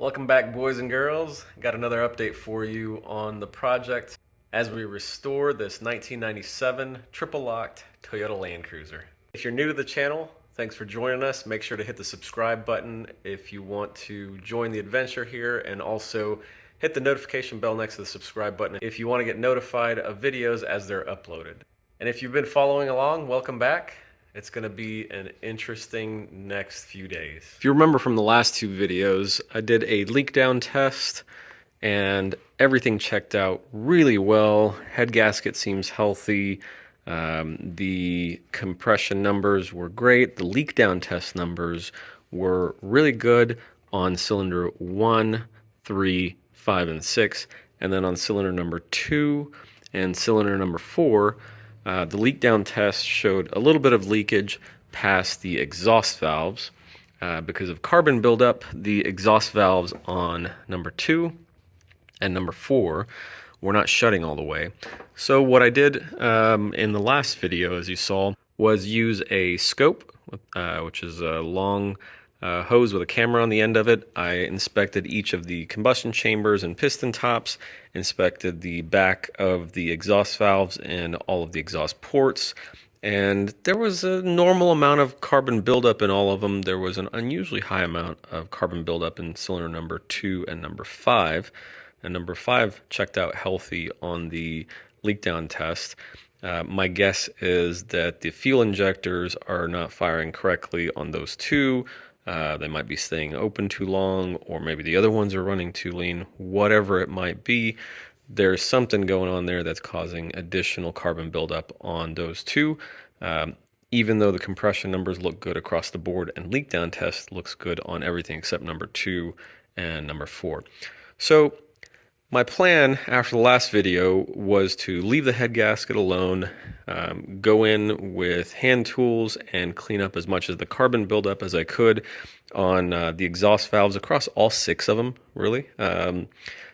Welcome back, boys and girls. Got another update for you on the project as we restore this 1997 triple locked Toyota Land Cruiser. If you're new to the channel, thanks for joining us. Make sure to hit the subscribe button if you want to join the adventure here, and also hit the notification bell next to the subscribe button if you want to get notified of videos as they're uploaded. And if you've been following along, welcome back. It's going to be an interesting next few days. If you remember from the last two videos, I did a leak down test and everything checked out really well. Head gasket seems healthy. The compression numbers were great. The leak down test numbers were really good on cylinder 1, 3, 5, and 6. And then on cylinder number 2 and cylinder number 4, the leak down test showed a little bit of leakage past the exhaust valves. Because of carbon buildup, the exhaust valves on number 2 and number 4 were not shutting all the way. So what I did in the last video, as you saw, was use a scope, which is a long hose with a camera on the end of it. I inspected each of the combustion chambers and piston tops, inspected the back of the exhaust valves and all of the exhaust ports, and there was a normal amount of carbon buildup in all of them. There was an unusually high amount of carbon buildup in cylinder number 2 and number 5, and number 5 checked out healthy on the leak down test. My guess is that the fuel injectors are not firing correctly on those two. They might be staying open too long, or maybe the other ones are running too lean. Whatever it might be, there's something going on there that's causing additional carbon buildup on those two. Even though the compression numbers look good across the board and leak down test looks good on everything except number 2 and number 4. So my plan after the last video was to leave the head gasket alone, go in with hand tools and clean up as much of the carbon buildup as I could on the exhaust valves across all 6 of them, really,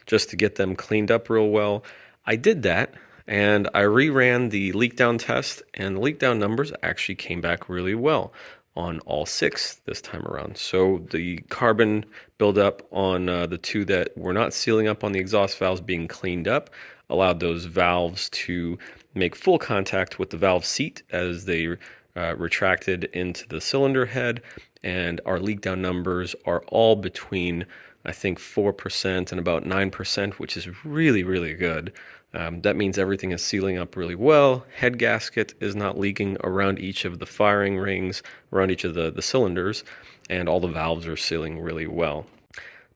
just to get them cleaned up real well. I did that, and I reran the leak down test, and the leak down numbers actually came back really well on all 6 this time around. So the carbon buildup on the 2 that were not sealing up on the exhaust valves being cleaned up allowed those valves to make full contact with the valve seat as they retracted into the cylinder head, and our leak down numbers are all between, I think, 4% and about 9%, which is really, really good. That means everything is sealing up really well. Head gasket is not leaking around each of the firing rings, around each of the cylinders, and all the valves are sealing really well.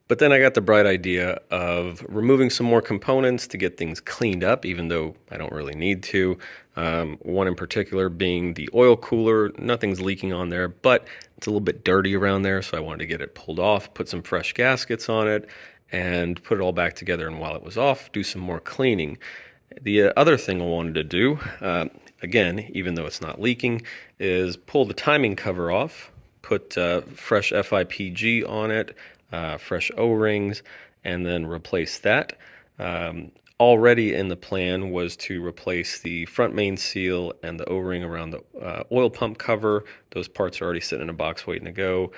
But then I got the bright idea of removing some more components to get things cleaned up, even though I don't really need to. One in particular being the oil cooler. Nothing's leaking on there, but it's a little bit dirty around there, so I wanted to get it pulled off, put some fresh gaskets on it, and put it all back together. And while it was off, do some more cleaning. The other thing I wanted to do, again, even though it's not leaking, is pull the timing cover off, put fresh FIPG on it, fresh O-rings, and then replace that. Already in the plan was to replace the front main seal and the O-ring around the oil pump cover. Those parts are already sitting in a box waiting to go.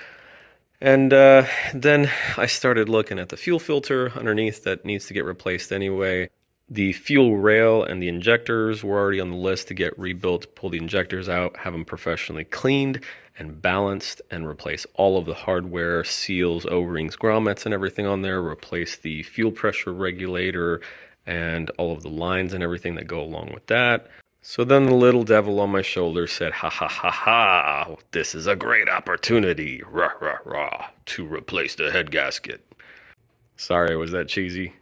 And then I started looking at the fuel filter underneath that needs to get replaced anyway. The fuel rail and the injectors were already on the list to get rebuilt, pull the injectors out, have them professionally cleaned and balanced, and replace all of the hardware, seals, O-rings, grommets, and everything on there, replace the fuel pressure regulator and all of the lines and everything that go along with that. So then the little devil on my shoulder said, ha ha ha ha, this is a great opportunity, rah rah rah, to replace the head gasket. Sorry, was that cheesy?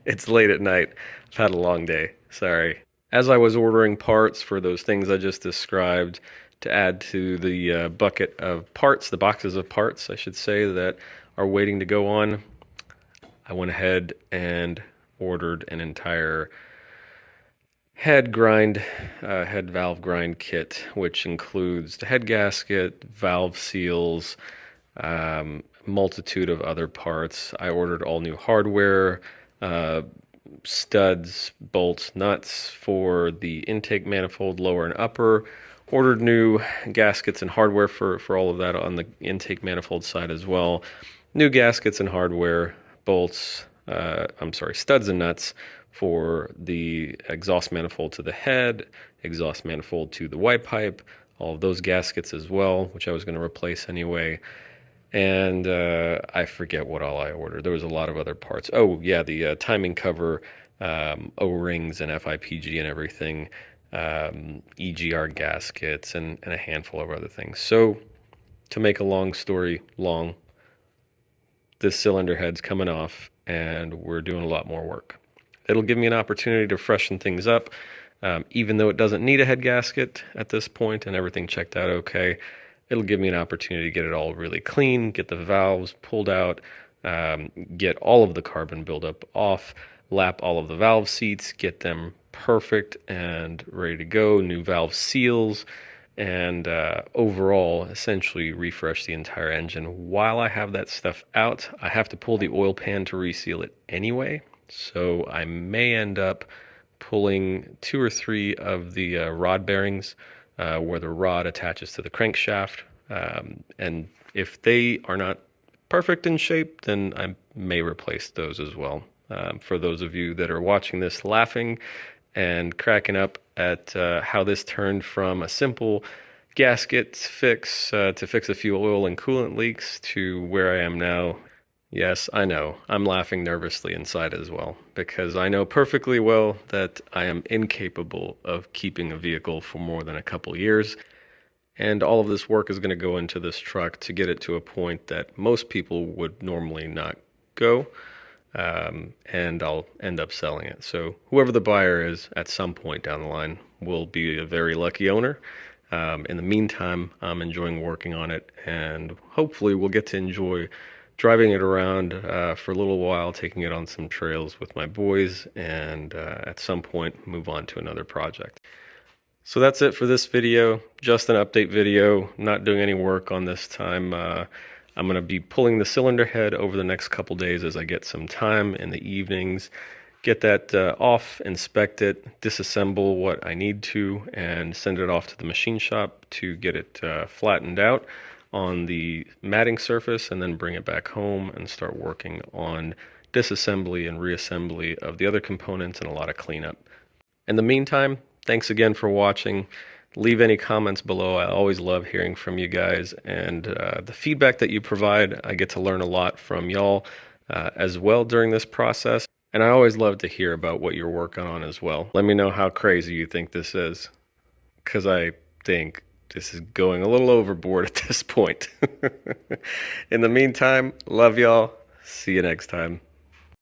It's late at night. I've had a long day. Sorry. As I was ordering parts for those things I just described to add to the bucket of parts, the boxes of parts, I should say, that are waiting to go on, I went ahead and ordered an entire head valve grind kit, which includes the head gasket, valve seals, multitude of other parts. I ordered all new hardware, studs, bolts, nuts for the intake manifold, lower and upper. Ordered new gaskets and hardware for all of that on the intake manifold side as well. new gaskets and hardware, bolts, studs and nuts for the exhaust manifold to the head, exhaust manifold to the white pipe, all of those gaskets as well, which I was going to replace anyway. And I forget what all I ordered. There was a lot of other parts. Oh, yeah, the timing cover, O-rings and FIPG and everything, EGR gaskets, and a handful of other things. So, to make a long story long, this cylinder head's coming off, and we're doing a lot more work. It'll give me an opportunity to freshen things up, even though it doesn't need a head gasket at this point and everything checked out okay. It'll give me an opportunity to get it all really clean, get the valves pulled out, get all of the carbon buildup off, lap all of the valve seats, get them perfect and ready to go, new valve seals, and overall essentially refresh the entire engine. While I have that stuff out, I have to pull the oil pan to reseal it anyway, so I may end up pulling 2 or 3 of the rod bearings where the rod attaches to the crankshaft. And if they are not perfect in shape, then I may replace those as well. For those of you that are watching this laughing and cracking up at how this turned from a simple gasket fix to fix a few oil and coolant leaks to where I am now. Yes, I know. I'm laughing nervously inside as well, because I know perfectly well that I am incapable of keeping a vehicle for more than a couple years. And all of this work is going to go into this truck to get it to a point that most people would normally not go. And I'll end up selling it. So whoever the buyer is at some point down the line will be a very lucky owner. In the meantime, I'm enjoying working on it, and hopefully we'll get to enjoy driving it around for a little while, taking it on some trails with my boys, and at some point move on to another project. So that's it for this video, just an update video, not doing any work on this time. I'm going to be pulling the cylinder head over the next couple days as I get some time in the evenings, get that off, inspect it, disassemble what I need to, and send it off to the machine shop to get it flattened out on the matting surface, and then bring it back home and start working on disassembly and reassembly of the other components and a lot of cleanup. In the meantime, thanks again for watching. Leave any comments below. I always love hearing from you guys, and the feedback that you provide, I get to learn a lot from y'all as well during this process. And I always love to hear about what you're working on as well. Let me know how crazy you think this is, because I think this is going a little overboard at this point. In the meantime, love y'all. See you next time.